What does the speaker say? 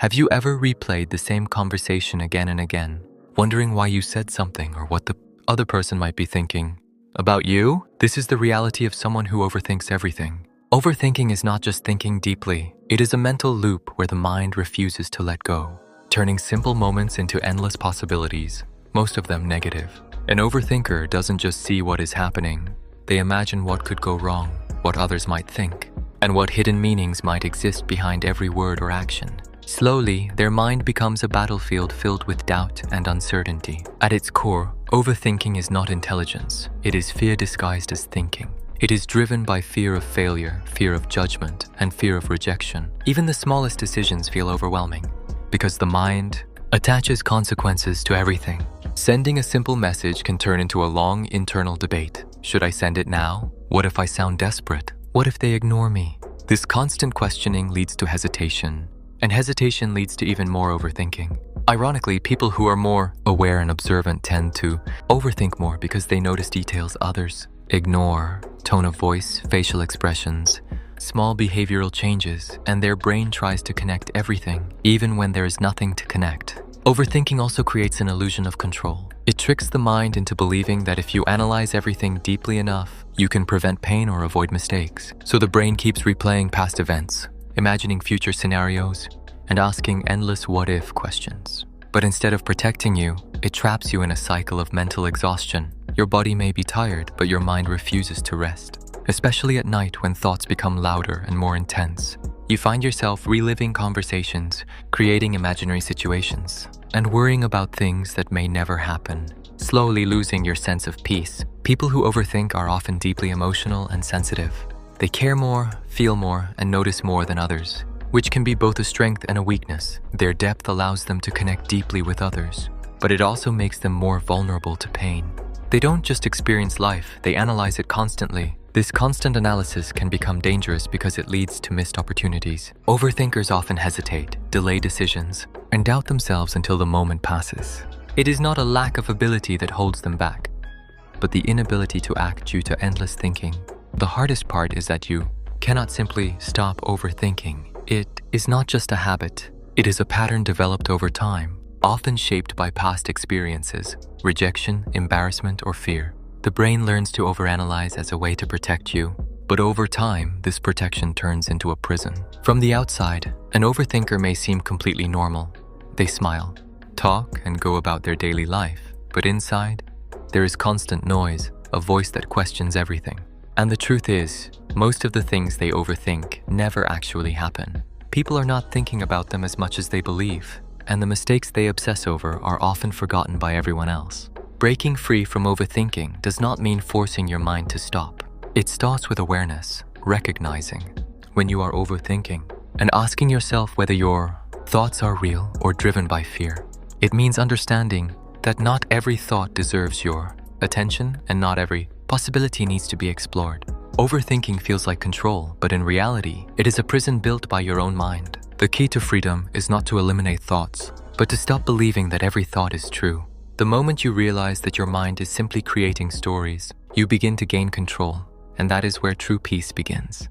Have you ever replayed the same conversation again and again, wondering why you said something or what the other person might be thinking about you? This is the reality of someone who overthinks everything. Overthinking is not just thinking deeply. It is a mental loop where the mind refuses to let go, turning simple moments into endless possibilities, most of them negative. An overthinker doesn't just see what is happening. They imagine what could go wrong, what others might think, and what hidden meanings might exist behind every word or action. Slowly, their mind becomes a battlefield filled with doubt and uncertainty. At its core, overthinking is not intelligence. It is fear disguised as thinking. It is driven by fear of failure, fear of judgment, and fear of rejection. Even the smallest decisions feel overwhelming because the mind attaches consequences to everything. Sending a simple message can turn into a long internal debate. Should I send it now? What if I sound desperate? What if they ignore me? This constant questioning leads to hesitation, and hesitation leads to even more overthinking. Ironically, people who are more aware and observant tend to overthink more because they notice details others ignore: tone of voice, facial expressions, small behavioral changes, and their brain tries to connect everything, even when there is nothing to connect. Overthinking also creates an illusion of control. It tricks the mind into believing that if you analyze everything deeply enough, you can prevent pain or avoid mistakes. So the brain keeps replaying past events, imagining future scenarios, and asking endless what-if questions. But instead of protecting you, it traps you in a cycle of mental exhaustion. Your body may be tired, but your mind refuses to rest. Especially at night when thoughts become louder and more intense. You find yourself reliving conversations, creating imaginary situations, and worrying about things that may never happen, slowly losing your sense of peace. People who overthink are often deeply emotional and sensitive. They care more, feel more, and notice more than others, which can be both a strength and a weakness. Their depth allows them to connect deeply with others, but it also makes them more vulnerable to pain. They don't just experience life, they analyze it constantly. This constant analysis can become dangerous because it leads to missed opportunities. Overthinkers often hesitate, delay decisions, and doubt themselves until the moment passes. It is not a lack of ability that holds them back, but the inability to act due to endless thinking. The hardest part is that you cannot simply stop overthinking. It is not just a habit. It is a pattern developed over time, often shaped by past experiences, rejection, embarrassment, or fear. The brain learns to overanalyze as a way to protect you, but over time, this protection turns into a prison. From the outside, an overthinker may seem completely normal. They smile, talk, and go about their daily life, but inside, there is constant noise, a voice that questions everything. And the truth is, most of the things they overthink never actually happen. People are not thinking about them as much as they believe, and the mistakes they obsess over are often forgotten by everyone else. Breaking free from overthinking does not mean forcing your mind to stop. It starts with awareness, recognizing when you are overthinking, and asking yourself whether your thoughts are real or driven by fear. It means understanding that not every thought deserves your attention and not every possibility needs to be explored. Overthinking feels like control, but in reality, it is a prison built by your own mind. The key to freedom is not to eliminate thoughts, but to stop believing that every thought is true. The moment you realize that your mind is simply creating stories, you begin to gain control, and that is where true peace begins.